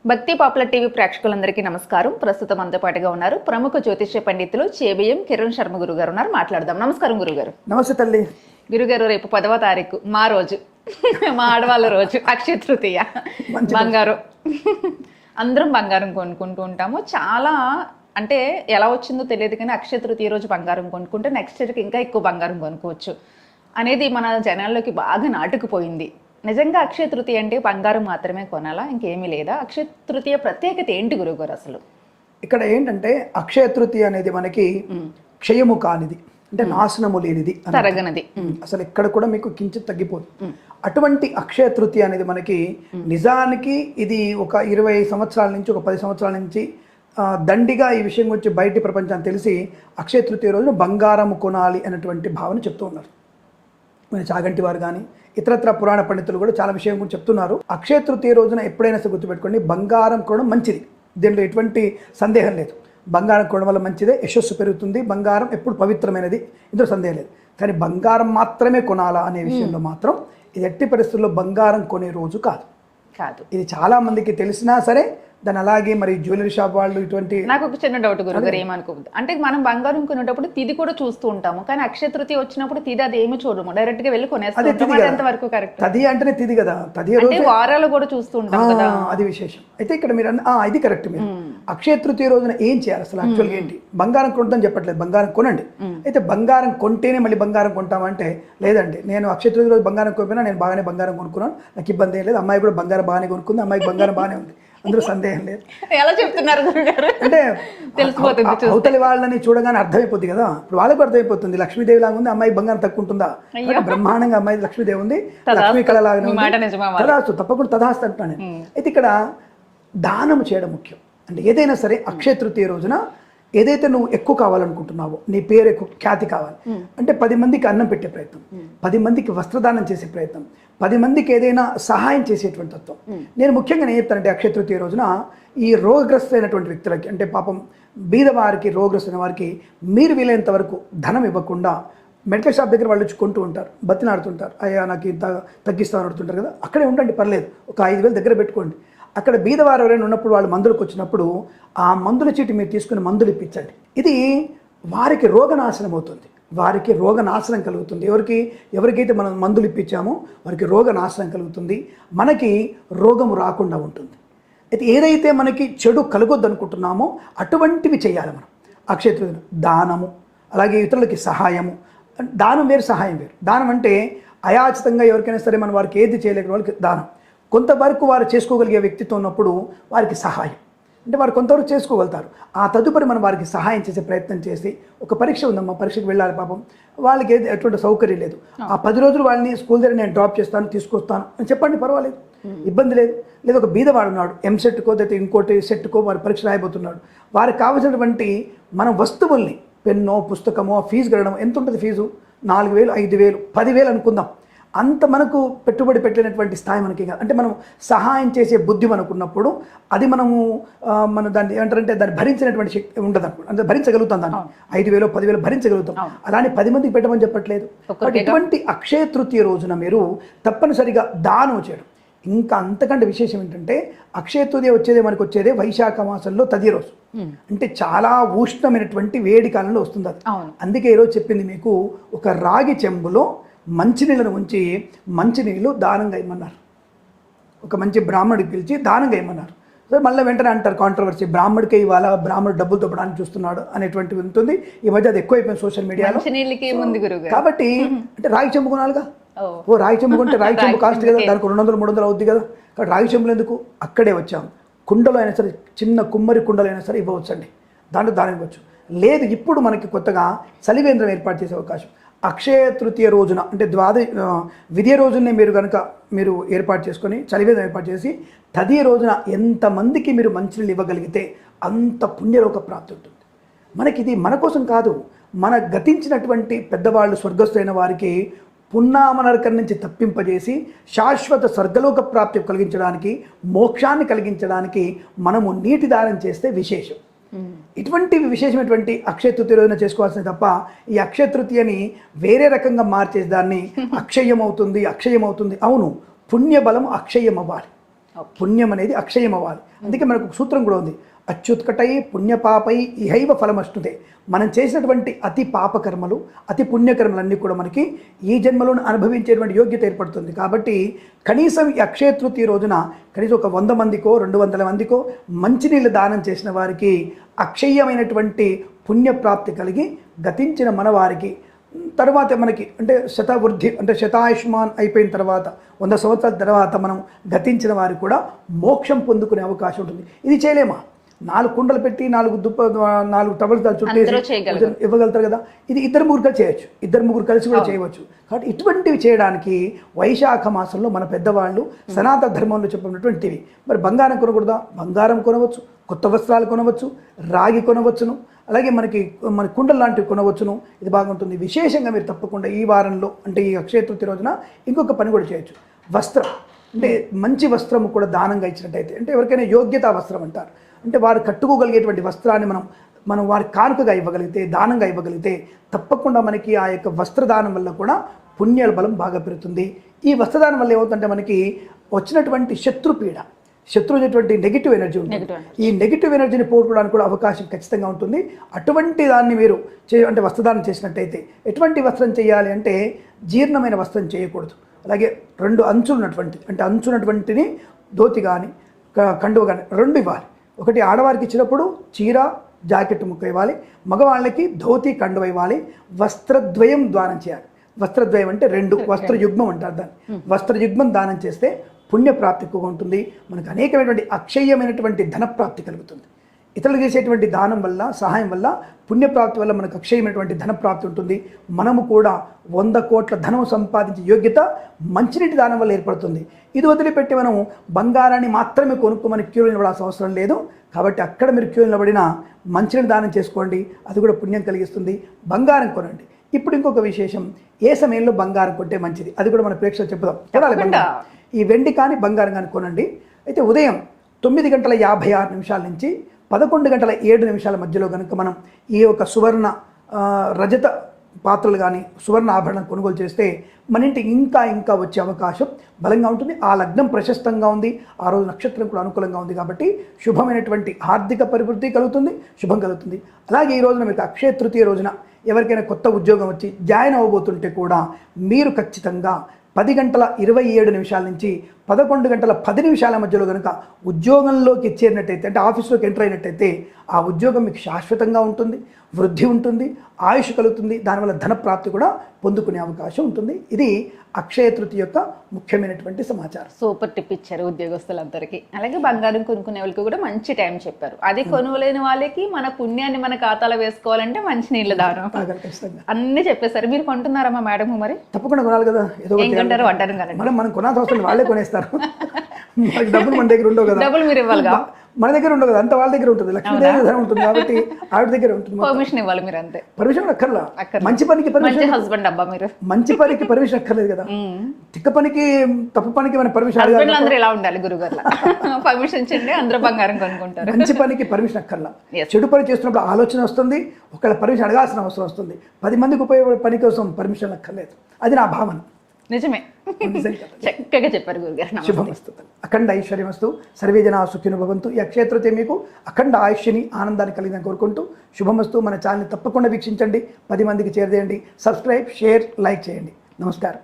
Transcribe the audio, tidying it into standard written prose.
భక్తి popular TV ప్రేక్షకులందరికీ నమస్కారం. ప్రస్తుతం మనతో పాటుగా ఉన్నారు ప్రముఖ జ్యోతిష్య పండితులు చేబిఎం కిరణ్ శర్మ గురుగారు ఉన్నారు. మాట్లాడదాం. నమస్కారం గురుగారు. నమస్తే తల్లి. గురుగారు, రేపు 10వ తారీఖు మా రోజు, మా ఆడవాళ్ళ రోజు, అక్షయ తృతీయ. బంగారం, అందరం బంగారం కొనుక్కుంటూ ఉంటాము. చాలా అంటే ఎలా వచ్చిందో తెలియదు కానీ అక్షయ తృతీయ రోజు బంగారం కొనుక్కుంటే నెక్స్ట్ ఇయర్కి ఇంకా ఎక్కువ బంగారం కొనుక్కోవచ్చు అనేది మన జనాల్లోకి బాగా నాటుకుపోయింది. నిజంగా అక్షయ తృతీయ అంటే బంగారం మాత్రమే కొనాలా, ఇంకేమీ లేదా? అక్షయ తృతీయ ప్రత్యేకత ఏంటి గురుగారు అసలు? ఇక్కడ ఏంటంటే అక్షయ తృతీయ అనేది మనకి క్షయము కానిది, అంటే నాశనము లేనిది, తరగనది, అసలు ఎక్కడ కూడా మీకు కించిత్ తగ్గిపోదు. అటువంటి అక్షయ తృతీయ అనేది మనకి నిజానికి ఇది ఒక 20 సంవత్సరాల నుంచి, ఒక 10 సంవత్సరాల నుంచి దండిగా ఈ విషయం గురించి బయటి ప్రపంచాన్ని తెలిసి అక్షయ తృతీయ రోజున బంగారం కొనాలి అనేటువంటి భావన చెప్తూ ఉన్నారు. మన చాగంటి వారు కానీ ఇతరత్ర పురాణ పండితులు కూడా చాలా విషయం గురించి చెప్తున్నారు. అక్షయ తృతీయ రోజున ఎప్పుడైనా సరే గుర్తుపెట్టుకోండి, బంగారం కొనడం మంచిది, దీంట్లో ఎటువంటి సందేహం లేదు. బంగారం కొనడం వల్ల మంచిదే, యశస్సు పెరుగుతుంది, బంగారం ఎప్పుడు పవిత్రమైనది, ఇందులో సందేహం లేదు. కానీ బంగారం మాత్రమే కొనాలా అనే విషయంలో మాత్రం ఇది ఎట్టి పరిస్థితుల్లో బంగారం కొనే రోజు కాదు. ఇది చాలా మందికి తెలిసినా సరే దాని అలాగే మరి జ్యువెలరీ షాప్ వాళ్ళు ఇటువంటి. నాకు ఒక చిన్న డౌట్ గురుగారు, ఏమనుకోవద్దు. అంటే మనం బంగారం కొనేటప్పుడు తిది కూడా చూస్తూ ఉంటాము, కానీ అక్షయ తృతీయ వచ్చినప్పుడు తిది అది ఏమి చూడము, డైరెక్ట్ గా వెళ్ళి కొనేస్తాం. ఎంతవరకు కరెక్ట్? తది అంటేనే తిది కదా, తది వారాలు కూడా చూస్తూ ఉంటాం కదా, అది విశేషం. అయితే ఇక్కడ మీరు ఇది కరెక్ట్. మీరు అక్షయ తృతీయ రోజున ఏం చేయాలి అసలు? యాక్చువల్గా ఏంటి? బంగారం కొనడం చెప్పట్లేదు, బంగారం కొనండి. అయితే బంగారం కొంటేనే మళ్ళీ బంగారం కొంటామంటే లేదండి, నేను అక్షయ తృతీయ రోజు బంగారం కొనిపోయినా నేను బాగానే బంగారం కొనుక్కున్నాను, నాకు ఇబ్బంది ఏం లేదు. అమ్మాయి కూడా బంగారం బాగానే కొనుక్కుంది, అమ్మాయికి బంగారం బాగానే ఉంది, అందులో సందేహం లేదు. ఎలా చెప్తున్నారు అంటే తెలిసిపోతుంది, అవతలి వాళ్ళని చూడగానే అర్థమైపోతుంది కదా. ఇప్పుడు వాళ్ళకు అర్థమైపోతుంది, లక్ష్మీదేవి లాగా ఉంది అమ్మాయి, బంగారం తక్కువ ఉంటుందా? బ్రహ్మాండంగా అమ్మాయి లక్ష్మీదేవి ఉంది, లక్ష్మీ కళ లాగా తదాస్తు, తప్పకుండా తదాస్తు అంటున్నాను. అయితే ఇక్కడ దానం చేయడం ముఖ్యం. అంటే ఏదైనా సరే అక్షయ తృతీయ రోజున ఏదైతే నువ్వు ఎక్కువ కావాలనుకుంటున్నావో, నీ పేరు ఎక్కువ ఖ్యాతి కావాలి అంటే 10 మందికి అన్నం పెట్టే ప్రయత్నం, 10 మందికి వస్త్రదానం చేసే ప్రయత్నం, 10 మందికి ఏదైనా సహాయం చేసేటువంటి తత్వం. నేను ముఖ్యంగా నేను చెప్తానంటే అక్షయ తృతీయ రోజున ఈ రోగగ్రస్తులైనటువంటి వ్యక్తులకి, అంటే పాపం బీదవారికి, రోగగ్రస్తున్న వారికి మీరు వీలైనంత వరకు ధనం ఇవ్వకుండా, మెడికల్ షాప్ దగ్గర వాళ్ళు వచ్చి కొంటూ ఉంటారు, బతినాడుతుంటారు, అయ్యా నాకు ఇంత తగ్గిస్తామని అడుగుతుంటారు కదా, అక్కడే ఉండండి, పర్లేదు, ఒక 5,000 దగ్గర పెట్టుకోండి. అక్కడ బీదవారు ఎవరైనా ఉన్నప్పుడు వాళ్ళు మందులకు వచ్చినప్పుడు ఆ మందుల చీటి మీరు తీసుకుని మందులు ఇప్పించండి. ఇది వారికి రోగనాశనం అవుతుంది, వారికి రోగనాశనం కలుగుతుంది. ఎవరికైతే మనం మందులు ఇప్పించామో వారికి రోగనాశనం కలుగుతుంది, మనకి రోగము రాకుండా ఉంటుంది. అయితే ఏదైతే మనకి చెడు కలగొద్దు అనుకుంటున్నామో అటువంటివి చేయాలి మనం. అక్షయ తృతీయ దానము, అలాగే ఇతరులకి సహాయము. దానం వేరు, సహాయం వేరు. దానం అంటే అయాచితంగా ఎవరికైనా సరే మనం వారికి ఏది చేయలేక వాళ్ళకి దానం. కొంతవరకు వారు చేసుకోగలిగే వ్యక్తితో ఉన్నప్పుడు వారికి సహాయం, అంటే వారు కొంతవరకు చేసుకోగలుగుతారు. ఆ తదుపరి మనం వారికి సహాయం చేసే ప్రయత్నం చేసి, ఒక పరీక్ష ఉందమ్మా, పరీక్షకు వెళ్ళాలి, పాపం వాళ్ళకి ఎటువంటి సౌకర్యం లేదు, ఆ 10 రోజులు వాళ్ళని స్కూల్ దగ్గర నేను డ్రాప్ చేస్తాను, తీసుకొస్తాను అని చెప్పండి, పర్వాలేదు, ఇబ్బంది లేదు. లేదా ఒక బీదవాడు ఉన్నాడు, ఎంసెట్కో లేదా ఇంకోటి సెట్కో వారి పరీక్ష రాయబోతున్నాడు, వారికి కావాల్సినటువంటి మన వస్తువుల్ని, పెన్నో పుస్తకమో, ఫీజు కట్టడం ఎంత ఉంటుంది, ఫీజు 4,000, 5,000, 10,000 అనుకుందాం, అంత మనకు పెట్టుబడి పెట్టినటువంటి స్థాయి మనకి కాదు. అంటే మనం సహాయం చేసే బుద్ధి మనకున్నప్పుడు అది మనం దాన్ని ఏమంటారంటే దాన్ని భరించినటువంటి శక్తి ఉండదు అనుకో, అంటే భరించగలుగుతాం, దాన్ని 5,000, 10,000 భరించగలుగుతాం. అలానే 10 మందికి పెట్టమని చెప్పట్లేదు. ఇటువంటి అక్షయ తృతీయ రోజున మీరు తప్పనిసరిగా దానం చేయడం. ఇంకా అంతకంటే విశేషం ఏంటంటే అక్షయ తృతీయ మనకు వచ్చేదే వైశాఖ మాసంలో తదియ రోజు, అంటే చాలా ఉష్ణమైనటువంటి వేడి కాలంలో వస్తుంది అది. అందుకే ఈరోజు చెప్పింది మీకు, ఒక రాగి చెంబులో మంచినీళ్ళను ఉంచి మంచినీళ్ళు దానంగా ఇమ్మన్నారు. ఒక మంచి బ్రాహ్మడికి పిలిచి దానంగా ఇమ్మన్నారు. సో మళ్ళీ వెంటనే అంటారు కాంట్రవర్సీ, బ్రాహ్మడికే ఇవాళ, బ్రాహ్మడు డబ్బులు తప్పడానికి చూస్తున్నాడు అనేటువంటివి ఉంటుంది. ఈ మధ్య అది ఎక్కువైపోయింది సోషల్ మీడియాలో. కాబట్టి అంటే రాగి చెంబు కొనాలిగా, రాగి చెంబు కొంటే రాగి చెంబు కాస్ట్ కదా, దానికి 200, 300 అవుద్ది కదా. కాబట్టి రాగి చెంబులు ఎందుకు? అక్కడే వచ్చాం. కుండలో అయినా సరే, చిన్న కుమ్మరి కుండలో అయినా సరే ఇవ్వవచ్చండి, దాంట్లో దానం ఇవ్వచ్చు. లేదు, ఇప్పుడు మనకి కొత్తగా చలివేంద్రం ఏర్పాటు చేసే అవకాశం. అక్షయ తృతీయ రోజున అంటే విధియ రోజునే మీరు ఏర్పాటు చేసుకొని చలివేంద్రం ఏర్పాటు చేసి, తదియ రోజున ఎంతమందికి మీరు మంచినీళ్ళు ఇవ్వగలిగితే అంత పుణ్యలోక ప్రాప్తి ఉంటుంది. మనకి ఇది మన కోసం కాదు, మన గతించినటువంటి పెద్దవాళ్ళు, స్వర్గస్థులైన వారికి పున్నామనరకం నుంచి తప్పింపజేసి శాశ్వత స్వర్గలోక ప్రాప్తి కలిగించడానికి, మోక్షాన్ని కలిగించడానికి మనము నీటి దానం చేస్తే విశేషం. ఇటువంటి విశేషమైనటువంటి అక్షయ తృతీయ రోజున చేసుకోవాల్సింది తప్ప ఈ అక్షయ తృతీయని వేరే రకంగా మార్చేసి దాన్ని అక్షయం అవుతుంది. అవును, పుణ్యబలం అక్షయం అవ్వాలి. పుణ్యం అనేది అక్షయం అవ్వాలి. అందుకే మనకు ఒక సూత్రం కూడా ఉంది, అచ్యుత్కటై పుణ్యపాపై ఇహైవ ఫలమష్టుతే. మనం చేసినటువంటి అతి పాపకర్మలు అతి పుణ్యకర్మలన్నీ కూడా మనకి ఈ జన్మలోనే అనుభవించేటువంటి యోగ్యత ఏర్పడుతుంది. కాబట్టి కనీసం ఈ అక్షయ తృతీయ రోజున కనీసం ఒక 100 మందికో 200 మందికో మంచినీళ్ళు దానం చేసిన వారికి అక్షయమైనటువంటి పుణ్యప్రాప్తి కలిగి గతించిన మన వారికి తర్వాత మనకి అంటే శతవృద్ధి అంటే శతాయుష్మాన్ అయిపోయిన తర్వాత 100 సంవత్సరాల తర్వాత మనం గతించిన వారికి కూడా మోక్షం పొందుకునే అవకాశం ఉంటుంది. ఇది చేయలేమా? 4 కుండలు పెట్టి 4 టవల్స్ చుట్టేసి ఇవ్వగలుగుతారు కదా. ఇది 2-3 చేయొచ్చు, 2-3 కలిసి కూడా చేయవచ్చు. కాబట్టి ఇటువంటివి చేయడానికి వైశాఖ మాసంలో మన పెద్దవాళ్ళు సనాతన ధర్మంలో చెప్పినటువంటివి. మరి బంగారం కొనకూడదా? బంగారం కొనవచ్చు, కొత్త వస్త్రాలు కొనవచ్చు, రాగి కొనవచ్చును, అలాగే మన కుండలు లాంటివి కొనవచ్చును. ఇది బాగుంటుంది. విశేషంగా మీరు తప్పకుండా ఈ వారంలో అంటే ఈ అక్షయ తృతీయ రోజున ఇంకొక పని కూడా చేయొచ్చు. వస్త్రం అంటే మంచి వస్త్రం కూడా దానంగా ఇచ్చినట్టయితే, అంటే ఎవరికైనా యోగ్యతా వస్త్రం అంటారు, అంటే వారు కట్టుకోగలిగేటువంటి వస్త్రాన్ని మనం వారి కానుకగా ఇవ్వగలిగితే, దానంగా ఇవ్వగలిగితే తప్పకుండా మనకి ఆ యొక్క వస్త్రదానం వల్ల కూడా పుణ్యాల బలం బాగా పెరుగుతుంది. ఈ వస్త్రదానం వల్ల ఏమవుతుందంటే మనకి వచ్చినటువంటి శత్రువుటువంటి నెగిటివ్ ఎనర్జీ ఉంటుంది. ఈ నెగిటివ్ ఎనర్జీని పోగొట్టడానికి కూడా అవకాశం ఖచ్చితంగా ఉంటుంది. అటువంటి దాన్ని మీరు అంటే వస్త్రదానం చేసినట్టయితే ఎటువంటి వస్త్రం చేయాలి అంటే జీర్ణమైన వస్త్రం చేయకూడదు. అలాగే 2 అంచున్నటువంటిని ధోతి కానీ కండువ కానీ 2 ఇవ్వాలి. ఒకటి ఆడవారికి ఇచ్చినప్పుడు చీర జాకెట్ ముక్క ఇవ్వాలి, మగవాళ్ళకి ధోతి కండువ ఇవ్వాలి. వస్త్రద్వయం దానం చేయాలి. వస్త్రద్వయం అంటే 2 వస్త్రయుగ్మం అంటారు దాన్ని. వస్త్రయుగ్మం దానం చేస్తే పుణ్యప్రాప్తి ఎక్కువగా ఉంటుంది. మనకు అనేకమైనటువంటి అక్షయమైనటువంటి ధనప్రాప్తి కలుగుతుంది. ఇతరులు చేసేటువంటి దానం వల్ల, సహాయం వల్ల, పుణ్యప్రాప్తి వల్ల మనకు అక్షయమైనటువంటి ధనప్రాప్తి ఉంటుంది. మనము కూడా 100 కోట్ల ధనం సంపాదించే యోగ్యత మంచినీటి దానం వల్ల ఏర్పడుతుంది. ఇది వదిలిపెట్టి మనం బంగారాన్ని మాత్రమే కొనుక్కోమని క్యూ నిలబడాల్సిన అవసరం లేదు. కాబట్టి అక్కడ మీరు క్యూ నిలబడిన మంచినీటి దానం చేసుకోండి, అది కూడా పుణ్యం కలిగిస్తుంది. బంగారం కొనండి. ఇప్పుడు ఇంకొక విశేషం, ఏ సమయంలో బంగారం కొంటే మంచిది అది కూడా మన ప్రేక్షకులు చెప్పుదాం. ఈ వెండి కానీ బంగారం కానీ కొనండి. అయితే ఉదయం 9:56 నుంచి 11:07 మధ్యలో కనుక మనం ఈ యొక్క సువర్ణ రజత పాత్రలు కానీ సువర్ణ ఆభరణం కొనుగోలు చేస్తే మన ఇంటికి ఇంకా వచ్చే అవకాశం బలంగా ఉంటుంది. ఆ లగ్నం ప్రశస్తంగా ఉంది, ఆ రోజు నక్షత్రం కూడా అనుకూలంగా ఉంది. కాబట్టి శుభమైనటువంటి ఆర్థిక పరివృద్ధి కలుగుతుంది, శుభం కలుగుతుంది. అలాగే ఈ రోజున మీకు అక్షయ తృతీయ రోజున ఎవరికైనా కొత్త ఉద్యోగం వచ్చి జాయిన్ అవ్వబోతుంటే కూడా మీరు ఖచ్చితంగా 10:27 నుంచి 11:10 మధ్యలో కనుక ఉద్యోగంలోకి చేరినట్టయితే, అంటే ఆఫీస్లోకి ఎంటర్ అయినట్టయితే ఆ ఉద్యోగం మీకు శాశ్వతంగా ఉంటుంది, వృద్ధి ఉంటుంది, ఆయుష్ కలుగుతుంది. దానివల్ల ధనప్రాప్తి కూడా పొందుకునే అవకాశం ఉంటుంది. ఇది అక్షయ తృతీయ యొక్క ముఖ్యమైనటువంటి సమాచారం. సూపర్ టిప్ ఇచ్చారు ఉద్యోగస్తులందరికీ. అలాగే బంగారం కొనుక్కునే వాళ్ళకి కూడా మంచి టైం చెప్పారు. అది కొనుగోలేని వాళ్ళకి మన పుణ్యాన్ని మన ఖాతాలో వేసుకోవాలంటే మంచి నీళ్ళ దానం అన్ని చెప్పేశారు. మీరు కొంటున్నారమ్మా మేడం? మరి తప్పకుండా కొనాలి కదా. ఏం కొంటారు? వడ్డానం కానీ మనం కొనాల్సిన అవసరం వాళ్ళే కొనేస్తారు. డబ్బులు మన దగ్గర ఉండవు కదా, డబ్బులు మీరు ఇవ్వాలిగా. మన దగ్గర ఉండదు కదా, అంత వాళ్ళ దగ్గర ఉంటుంది. లక్ష్మీదేవి ధనం ఉంటుంది కాబట్టి ఆవిడ దగ్గర ఉంటుంది. పర్మిషన్ ఇవ్వాలి మీరు, అంతే. పర్మిషన్ అక్కర్లా. మంచి పనికి పర్మిషన్, హస్బెండ్ అబ్బా మీరు మంచి పనికి పర్మిషన్ అక్కర్లేదు కదా. తిక్క పనికి తప్పు పనికి మన పర్మిషన్ హస్బెండ్ అందరూ ఎలా ఉండాలి గురుగారు? పర్మిషన్ ఇచ్చిండే అందరూ బంగారం కొనుక్కుంటారు. మంచి పనికి పర్మిషన్ అక్కర్లా. చెడు పని చేస్తున్నప్పుడు ఆలోచన వస్తుంది, ఒకవేళ పర్మిషన్ అడగాల్సిన అవసరం వస్తుంది. 10 మందికి ఉపయోగపడే పని కోసం పర్మిషన్ అక్కర్లేదు. అది నా భావన. నిజమే, చక్కగా చెప్పారు గురుగారు. శుభమస్తు. అఖండ ఐశ్వర్యమస్తు. సర్వే జనా సుఖినో భవంతు. ఈ అక్షయ తృతీయ మీకు అఖండ ఆయుష్ని ఆనందాన్ని కలిగిన కోరుకుంటూ శుభమస్తు. మన ఛానల్ని తప్పకుండా వీక్షించండి, 10 మందికి చేరదేయండి, సబ్స్క్రైబ్, షేర్, లైక్ చేయండి. నమస్కారం.